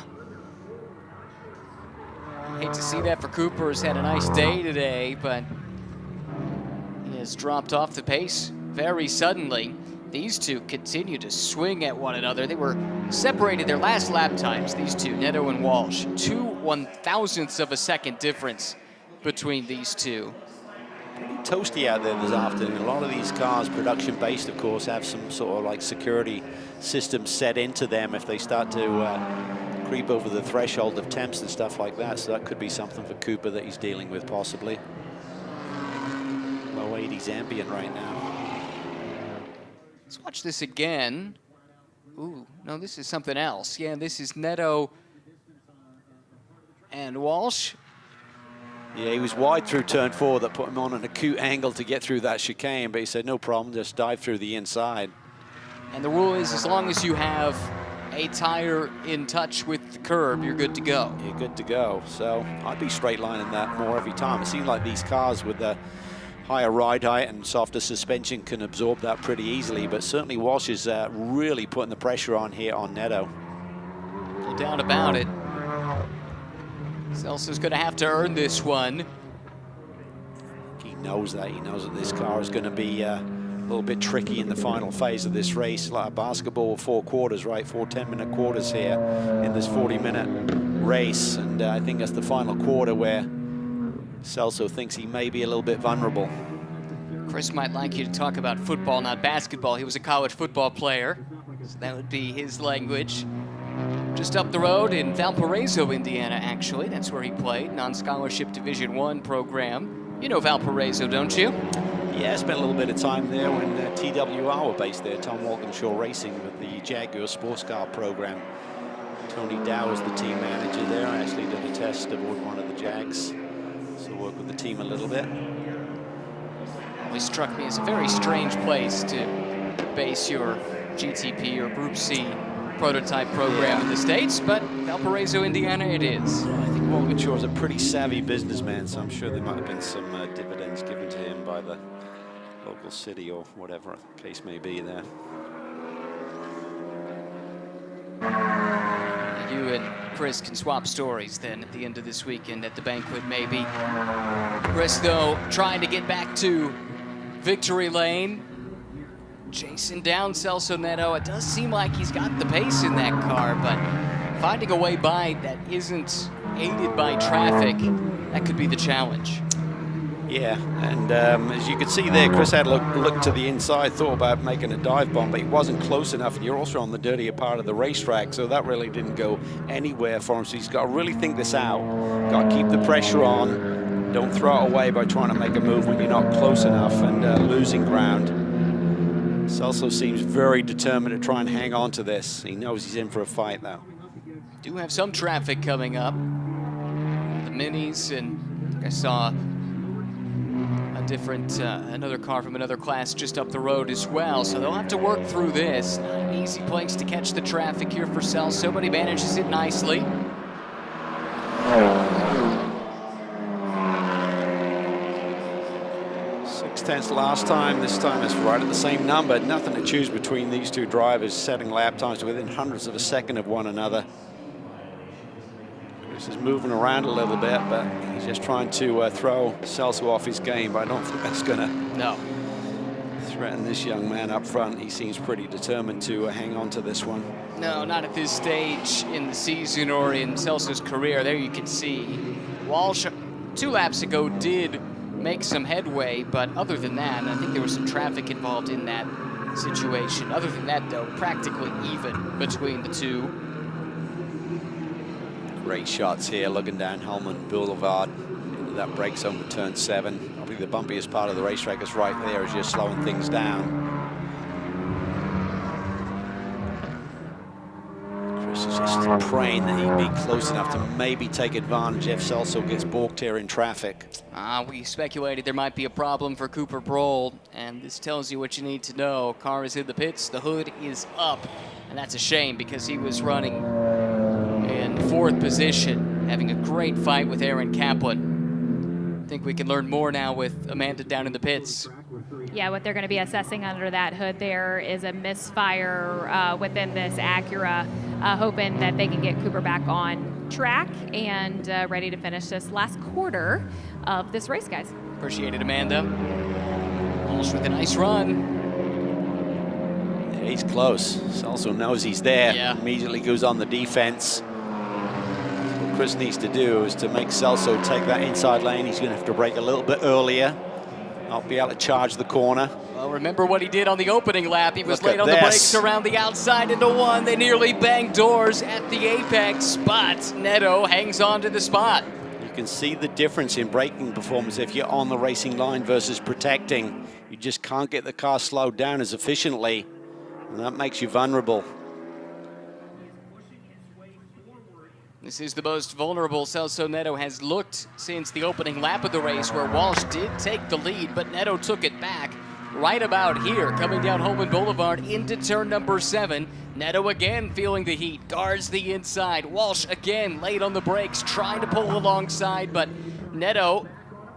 Hate to see that for Cooper. He's had a nice day today, but he has dropped off the pace very suddenly. These two continue to swing at one another. They were separated their last lap times, these two, Neto and Walsh. 2 1/1000ths of a second difference between these two. Pretty toasty out there this afternoon. A lot of these cars, production-based, of course, have some sort of like security system set into them if they start to creep over the threshold of temps and stuff like that. So that could be something for Cooper that he's dealing with, possibly. Low 80s ambient right now. Let's watch this again. Ooh, no, this is something else. Yeah, this is Neto and Walsh. Yeah, he was wide through turn 4. That put him on an acute angle to get through that chicane, but he said, no problem, just dive through the inside. And the rule is, as long as you have a tire in touch with the curb, you're good to go. You're good to go. So I'd be straight lining that more every time. It seems like these cars with the higher ride height and softer suspension can absorb that pretty easily, but certainly Walsh is really putting the pressure on here on Neto. No doubt about it. Celso's going to have to earn this one. He knows that. He knows that this car is going to be a little bit tricky in the final phase of this race. Like a basketball with 4 quarters, right? 4 10-minute quarters here in this 40-minute race. And I think that's the final quarter where Celso thinks he may be a little bit vulnerable. Chris might like you to talk about football, not basketball. He was a college football player, so that would be his language. Just up the road in Valparaiso, Indiana, actually. That's where he played, non-scholarship Division I program. You know Valparaiso, don't you? Yeah, spent a little bit of time there when TWR were based there, Tom Walkinshaw Racing with the Jaguar sports car program. Tony Dow was the team manager there. I actually did a test aboard one of the Jags. So work with the team a little bit. Always struck me as a very strange place to base your GTP or Group C prototype program in the States, but Valparaiso, Indiana it is. I think Walkinshaw is a pretty savvy businessman, so I'm sure there might have been some dividends given to him by the local city or whatever the case may be there. You and Chris can swap stories then at the end of this weekend at the banquet, maybe. Chris, though, trying to get back to victory lane. Chasing down Celso Neto. It does seem like he's got the pace in that car, but finding a way by that isn't aided by traffic, that could be the challenge. Yeah, and as you can see there, Chris had looked to the inside, thought about making a dive bomb, but he wasn't close enough, and you're also on the dirtier part of the racetrack, so that really didn't go anywhere for him. So he's got to really think this out. Got to keep the pressure on. Don't throw it away by trying to make a move when you're not close enough and losing ground. Celso seems very determined to try and hang on to this. He knows he's in for a fight, though. Do have some traffic coming up. The minis, and I saw a different, another car from another class just up the road as well. So they'll have to work through this. Not an easy place to catch the traffic here for Celso, but he manages it nicely. 6/10 last time. This time it's right at the same number. Nothing to choose between these two drivers, setting lap times within hundredths of a second of one another. Chris is moving around a little bit, but he's just trying to throw Celso off his game. But I don't think that's going to threaten this young man up front. He seems pretty determined to hang on to this one. No, not at this stage in the season or in Celso's career. There you can see Walsh 2 laps ago did make some headway, but other than that, I think there was some traffic involved in that situation. Other than that, though, practically even between the two. Great shots here, looking down Hellman Boulevard into that brake zone for turn 7. Probably the bumpiest part of the racetrack is right there as you're slowing things down. Chris is just praying that he'd be close enough to maybe take advantage if Celso gets balked here in traffic. We speculated there might be a problem for Cooper Broll, and this tells you what you need to know. Car is in the pits, the hood is up, and that's a shame because he was running in 4th position, having a great fight with Aaron Kaplan. I think we can learn more now with Amanda down in the pits. Yeah, what they're going to be assessing under that hood there is a misfire within this Acura, hoping that they can get Cooper back on track and ready to finish this last quarter of this race, guys. Appreciate it, Amanda. Walsh with a nice run. Yeah, he's close. Celso knows he's there. Yeah. Immediately goes on the defense. What Chris needs to do is to make Celso take that inside lane. He's going to have to brake a little bit earlier. Not be able to charge the corner. Well, remember what he did on the opening lap. He was Look late on at the this. brakes around the outside into 1. They nearly banged doors at the apex, but Neto hangs on to the spot. You can see the difference in braking performance if you're on the racing line versus protecting. You just can't get the car slowed down as efficiently, and that makes you vulnerable. This is the most vulnerable Celso Neto has looked since the opening lap of the race, where Walsh did take the lead, but Neto took it back right about here, coming down Holman Boulevard into turn number 7. Neto again feeling the heat, guards the inside. Walsh again late on the brakes, trying to pull alongside, but Neto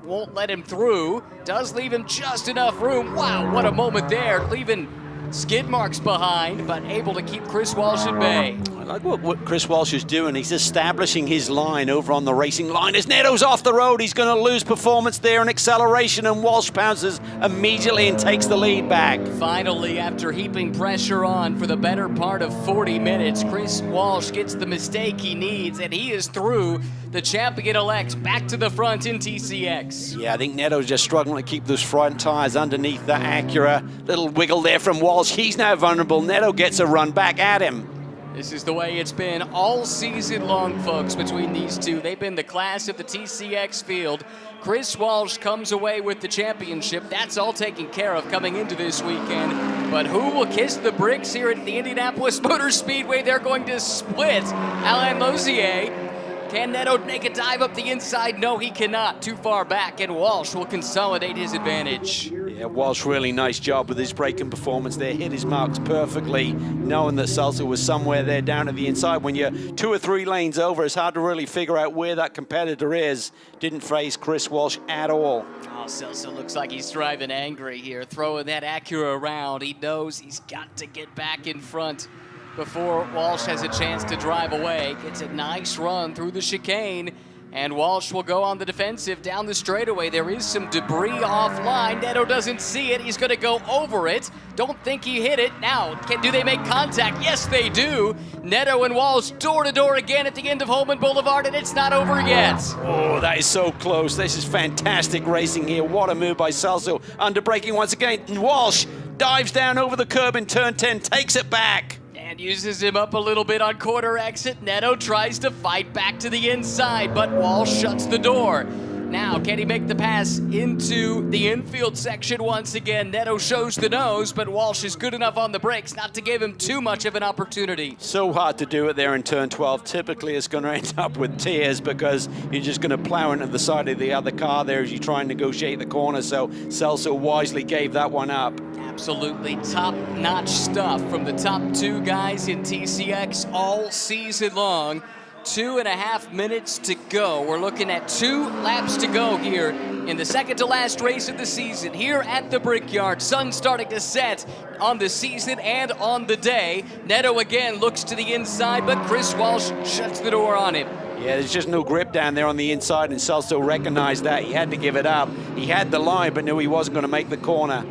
won't let him through. Does leave him just enough room. Wow, what a moment there, leaving skid marks behind, but able to keep Chris Walsh at bay. I like what Chris Walsh is doing. He's establishing his line over on the racing line. As Neto's off the road, he's going to lose performance there in acceleration, and Walsh pounces immediately and takes the lead back. Finally, after heaping pressure on for the better part of 40 minutes, Chris Walsh gets the mistake he needs, and he is through. The champion-elect back to the front in TCX. Yeah, I think Neto's just struggling to keep those front tires underneath the Acura. Little wiggle there from Walsh. He's now vulnerable. Neto gets a run back at him. This is the way it's been all season long, folks, between these two. They've been the class of the TCX field. Chris Walsh comes away with the championship. That's all taken care of coming into this weekend. But who will kiss the bricks here at the Indianapolis Motor Speedway? They're going to split Alain Lozier. Can Neto make a dive up the inside? No, he cannot. Too far back, and Walsh will consolidate his advantage. Yeah, Walsh, really nice job with his braking performance there. Hit his marks perfectly, knowing that Celso was somewhere there down at the inside. When you're 2 or 3 lanes over, it's hard to really figure out where that competitor is. Didn't face Chris Walsh at all. Oh, Celso looks like he's driving angry here, throwing that Acura around. He knows he's got to get back in front before Walsh has a chance to drive away. Gets a nice run through the chicane, and Walsh will go on the defensive down the straightaway. There is some debris offline. Neto doesn't see it. He's going to go over it. Don't think he hit it. Now, do they make contact? Yes, they do. Neto and Walsh door-to-door again at the end of Holman Boulevard, and it's not over yet. Oh, that is so close. This is fantastic racing here. What a move by Celso. Under-braking once again. And Walsh dives down over the curb in turn 10, takes it back. And uses him up a little bit on corner exit. Neto tries to fight back to the inside, but Walsh shuts the door. Now, can he make the pass into the infield section once again? Neto shows the nose, but Walsh is good enough on the brakes not to give him too much of an opportunity. So hard to do it there in turn 12. Typically, it's going to end up with tears because you're just going to plow into the side of the other car there as you try and negotiate the corner. So Celso wisely gave that one up. Absolutely top-notch stuff from the top two guys in TCX all season long. 2.5 minutes to go. We're looking at 2 laps to go here in the second to last race of the season here at the Brickyard. Sun starting to set on the season and on the day. Neto again looks to the inside, but Chris Walsh shuts the door on him. Yeah, there's just no grip down there on the inside, and Celso recognized that. He had to give it up. He had the line, but knew he wasn't going to make the corner.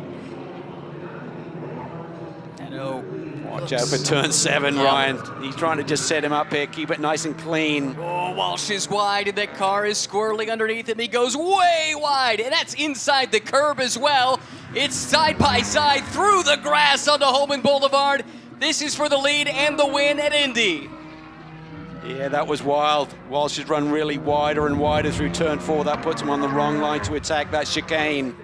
Watch out for turn 7, Ryan. He's trying to just set him up here, keep it nice and clean. Oh, Walsh is wide, and that car is squirreling underneath him. He goes way wide, and that's inside the curb as well. It's side by side through the grass onto Holman Boulevard. This is for the lead and the win at Indy. Yeah, that was wild. Walsh has run really wider and wider through turn 4. That puts him on the wrong line to attack that chicane.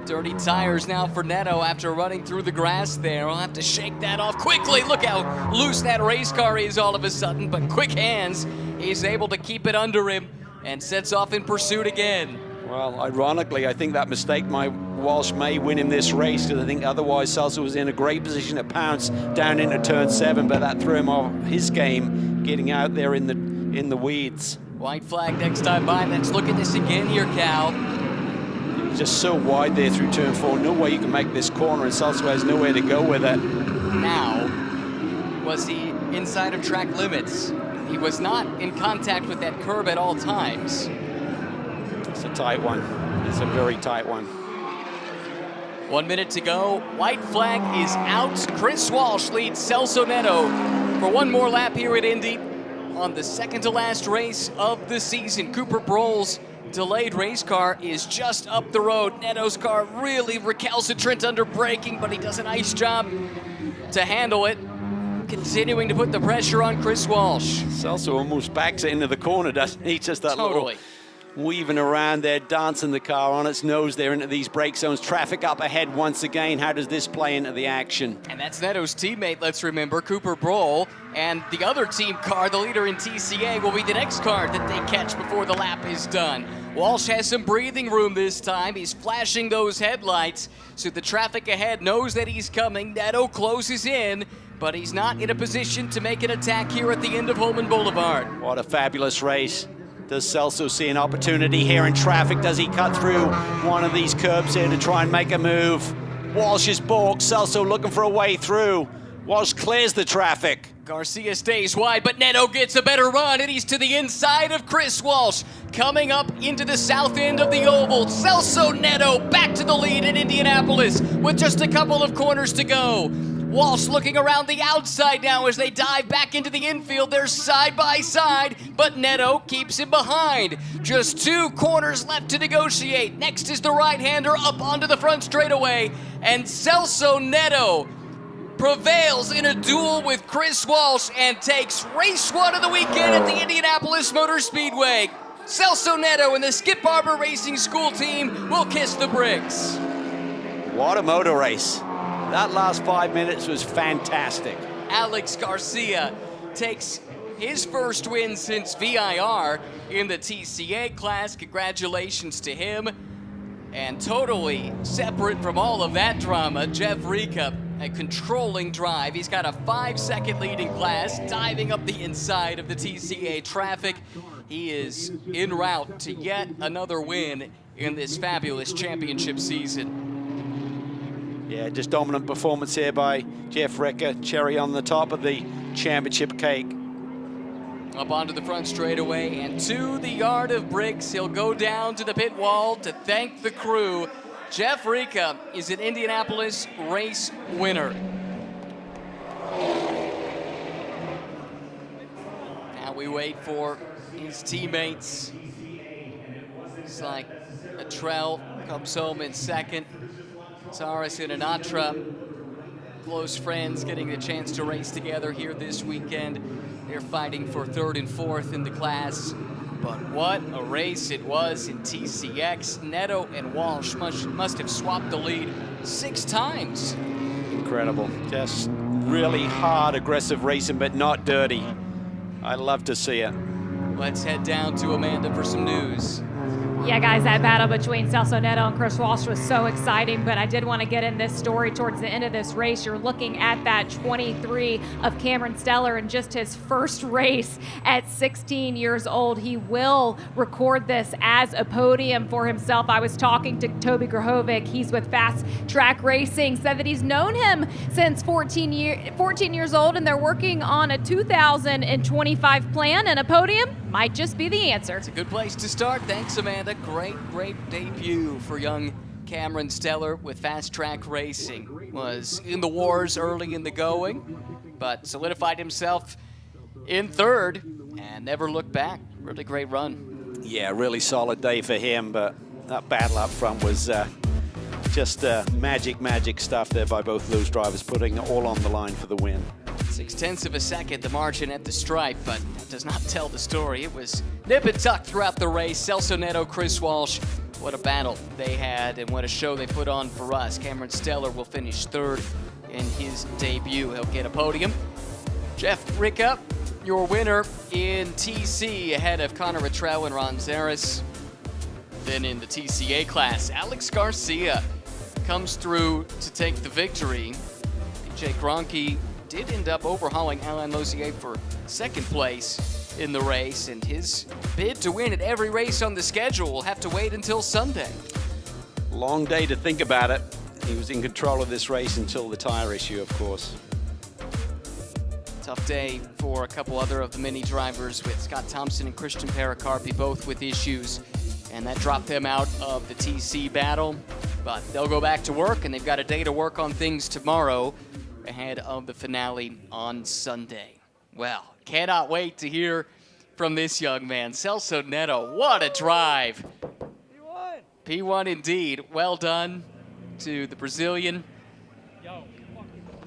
Dirty tires now for Neto after running through the grass there. We'll have to shake that off quickly. Look how loose that race car is all of a sudden, but quick hands. He's able to keep it under him and sets off in pursuit again. Well, ironically, I think that mistake Walsh may win in this race, because I think otherwise Celso was in a great position to pounce down into turn 7, but that threw him off his game, getting out there in the weeds. White flag next time by. Let's look at this again here, Cal. Just so wide there through turn 4. No way you can make this corner, and Celso has nowhere to go with it. Now, was he inside of track limits? He was not in contact with that curb at all times. It's a tight one. It's a very tight one. 1 minute to go. White flag is out. Chris Walsh leads Celso Neto for one more lap here at Indy on the second to last race of the season. Cooper Brohl's delayed race car is just up the road. Neto's car really recalcitrant under braking, but he does a nice job to handle it, continuing to put the pressure on Chris Walsh. Celso almost backs it into the corner, doesn't he? Just that Totally. little weaving around there, dancing the car on its nose there into these brake zones. Traffic up ahead once again. How does this play into the action? And that's Neto's teammate, let's remember, Cooper Brohl. And the other team car, the leader in TCA, will be the next car that they catch before the lap is done. Walsh has some breathing room this time. He's flashing those headlights so the traffic ahead knows that he's coming. Neto closes in, but he's not in a position to make an attack here at the end of Holman Boulevard. What a fabulous race. Does Celso see an opportunity here in traffic? Does he cut through one of these curbs here to try and make a move? Walsh is balked. Celso looking for a way through. Walsh clears the traffic. Garcia stays wide, but Neto gets a better run, and he's to the inside of Chris Walsh. Coming up into the south end of the oval, Celso Neto back to the lead in Indianapolis with just a couple of corners to go. Walsh looking around the outside now as they dive back into the infield. They're side by side, but Neto keeps him behind. Just 2 corners left to negotiate. Next is the right-hander up onto the front straightaway, and Celso Neto prevails in a duel with Chris Walsh and takes race 1 of the weekend at the Indianapolis Motor Speedway. Celso Neto and the Skip Barber Racing School team will kiss the bricks. What a motor race. That last 5 minutes was fantastic. Alex Garcia takes his first win since VIR in the TCA class. Congratulations to him. And totally separate from all of that drama, Jeff Rica, a controlling drive. He's got a 5-second lead in class, diving up the inside of the TCA traffic. He is en route to yet another win in this fabulous championship season. Yeah, just dominant performance here by Jeff Ricker. Cherry on the top of the championship cake. Up onto the front straightaway and to the yard of bricks. He'll go down to the pit wall to thank the crew. Jeff Ricker is an Indianapolis race winner. Now we wait for his teammates. It's like Atrell comes home in second. Taras and Anatra, close friends, getting the chance to race together here this weekend. They're fighting for third and fourth in the class. But what a race it was in TCX. Neto and Walsh must have swapped the lead 6 times. Incredible. Just really hard, aggressive racing, but not dirty. I love to see it. Let's head down to Amanda for some news. Yeah, guys, that battle between Celso Neto and Chris Walsh was so exciting, but I did want to get in this story towards the end of this race. You're looking at that 23 of Cameron Steller in just his first race at 16 years old. He will record this as a podium for himself. I was talking to Toby Grahovic. He's with Fast Track Racing, said that he's known him since 14 years old, and they're working on a 2025 plan, and a podium might just be the answer. It's a good place to start. Thanks, Amanda. Great debut for young Cameron Steller with Fast Track Racing. Was in the wars early in the going, but solidified himself in third and never looked back. Really great run. Yeah, really solid day for him, but that battle up front was just magic stuff there by both of those drivers, putting it all on the line for the win. 0.6 of a second, the margin at the stripe, but that does not tell the story. It was nip and tuck throughout the race. Celso Neto, Chris Walsh, what a battle they had and what a show they put on for us. Cameron Steller will finish third in his debut. He'll get a podium. Jeff Ricker, your winner in TC ahead of Connor Atrell and Ron Zaris. Then in the TCA class, Alex Garcia comes through to take the victory. Jake Ronke did end up overhauling Alain Losier for second place in the race, and his bid to win at every race on the schedule will have to wait until Sunday. Long day to think about it. He was in control of this race until the tire issue, of course. Tough day for a couple other of the mini drivers, with Scott Thompson and Christian Pericarpi both with issues, and that dropped them out of the TC battle. But they'll go back to work, and they've got a day to work on things tomorrow ahead of the finale on Sunday. Well, cannot wait to hear from this young man. Celso Neto, what a drive. P1. P1 indeed. Well done to the Brazilian.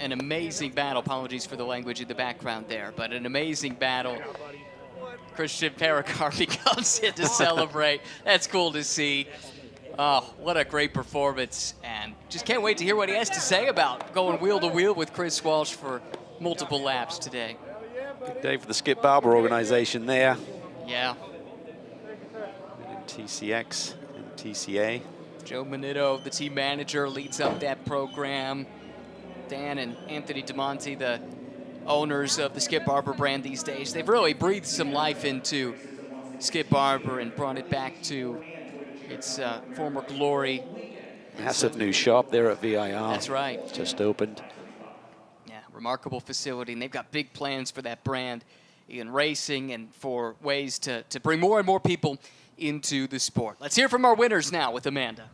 An amazing battle. Apologies for the language in the background there, but an amazing battle. Christian Pericarpi comes in to celebrate. That's cool to see. Oh, what a great performance, and just can't wait to hear what he has to say about going wheel to wheel with Chris Walsh for multiple laps today. Good day for the Skip Barber organization there. Yeah. And TCX and TCA. Joe Manito, the team manager, leads up that program. Dan and Anthony DeMonte, the owners of the Skip Barber brand these days, they've really breathed some life into Skip Barber and brought it back to its former glory. Massive new shop there at VIR. That's right. Just opened. Yeah, remarkable facility, and they've got big plans for that brand in racing and for ways to bring more and more people into the sport. Let's hear from our winners now with Amanda.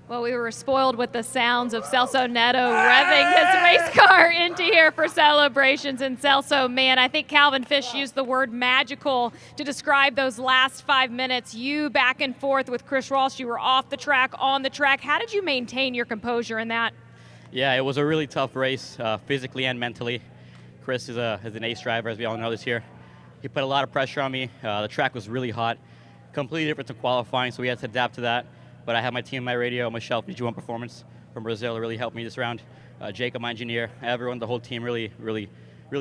Well, we were spoiled with the sounds of Celso Neto revving his race car into here for celebrations. And Celso, man, I think Calvin Fish used the word magical to describe those last 5 minutes. You back and forth with Chris Walsh. You were off the track, on the track. How did you maintain your composure in that? Yeah, it was a really tough race, physically and mentally. Chris is an ace driver, as we all know this year. He put a lot of pressure on me. The track was really hot, completely different to qualifying, so we had to adapt to that. But I had my team on my radio, Michelle, PG1 Performance from Brazil, really helped me this round. Jacob, my engineer, everyone, the whole team, really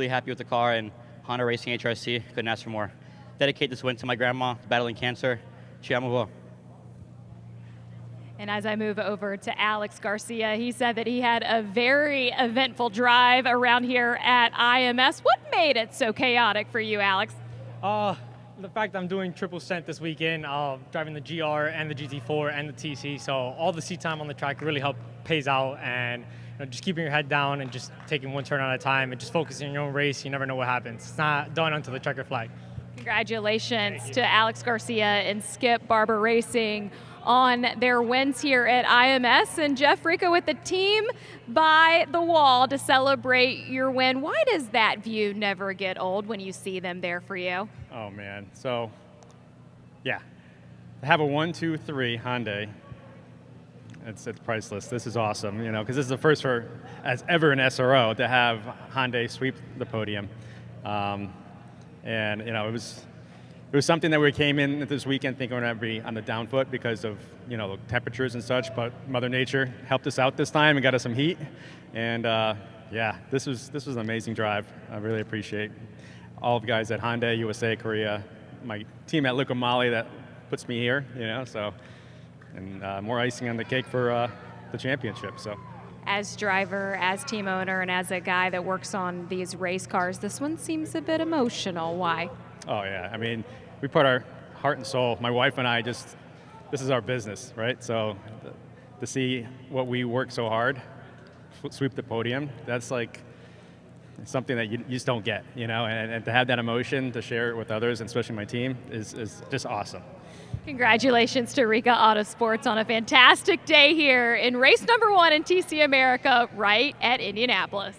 happy with the car, and Honda Racing HRC, couldn't ask for more. Dedicate this win to my grandma, battling cancer. Ci amo. And as I move over to Alex Garcia, he said that he had a very eventful drive around here at IMS. What made it so chaotic for you, Alex? The fact that I'm doing triple cent this weekend, driving the GR and the GT4 and the TC, so all the seat time on the track really pays out, and just keeping your head down and just taking one turn at a time and just focusing on your own race. You never know what happens. It's not done until the checker flag. Congratulations to Alex Garcia and Skip Barber Racing on their wins here at IMS, and Jeff Rico with the team by the wall to celebrate your win. Why does that view never get old when you see them there for you? Oh man, so yeah, to have a 1, 2, 3 Hyundai, it's priceless. This is awesome, because this is the first for as ever in SRO to have Hyundai sweep the podium, and it was something that we came in this weekend thinking we're going to be on the down foot because of the temperatures and such, but Mother Nature helped us out this time and got us some heat, and yeah, this was an amazing drive. I really appreciate all of the guys at Hyundai, USA, Korea, my team at Lukamali that puts me here, so, and more icing on the cake for the championship. So, as driver, as team owner, and as a guy that works on these race cars, this one seems a bit emotional. Why? Oh yeah, I mean, we put our heart and soul, my wife and I, this is our business, right? So to see what we work so hard, sweep the podium, that's like something that you just don't get, and to have that emotion, to share it with others, and especially my team, is just awesome. Congratulations to Rika Autosports on a fantastic day here in race number 1 in TC America right at Indianapolis.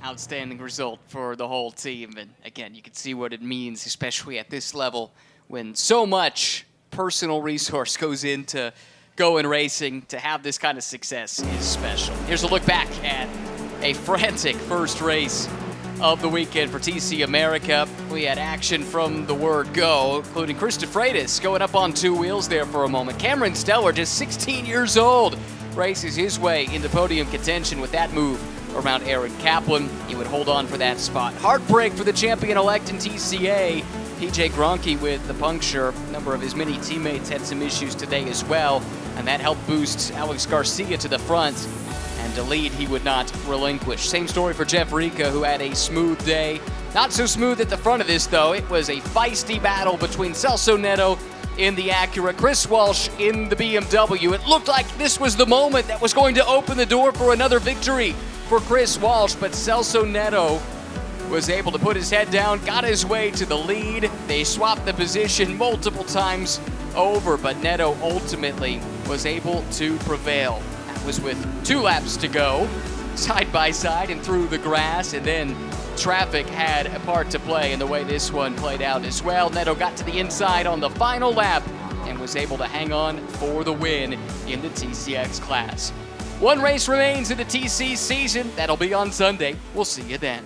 Outstanding result for the whole team. And again, you can see what it means, especially at this level, when so much personal resource goes into going racing. To have this kind of success is special. Here's a look back at a frantic first race of the weekend for TC America. We had action from the word go, including Chris DeFreitas going up on 2 wheels there for a moment. Cameron Stellar, just 16 years old, races his way into podium contention with that move around Aaron Kaplan. He would hold on for that spot. Heartbreak for the champion-elect in TCA. PJ Gronke with the puncture. A number of his many teammates had some issues today as well, and that helped boost Alex Garcia to the front, and the lead he would not relinquish. Same story for Jeff Rica, who had a smooth day. Not so smooth at the front of this, though. It was a feisty battle between Celso Neto in the Acura, Chris Walsh in the BMW. It looked like this was the moment that was going to open the door for another victory for Chris Walsh, but Celso Neto was able to put his head down, got his way to the lead. They swapped the position multiple times over, but Neto ultimately was able to prevail. That was with 2 laps to go, side by side and through the grass, and then traffic had a part to play in the way this one played out as well. Neto got to the inside on the final lap and was able to hang on for the win in the TCX class. 1 race remains in the TC season. That'll be on Sunday. We'll see you then.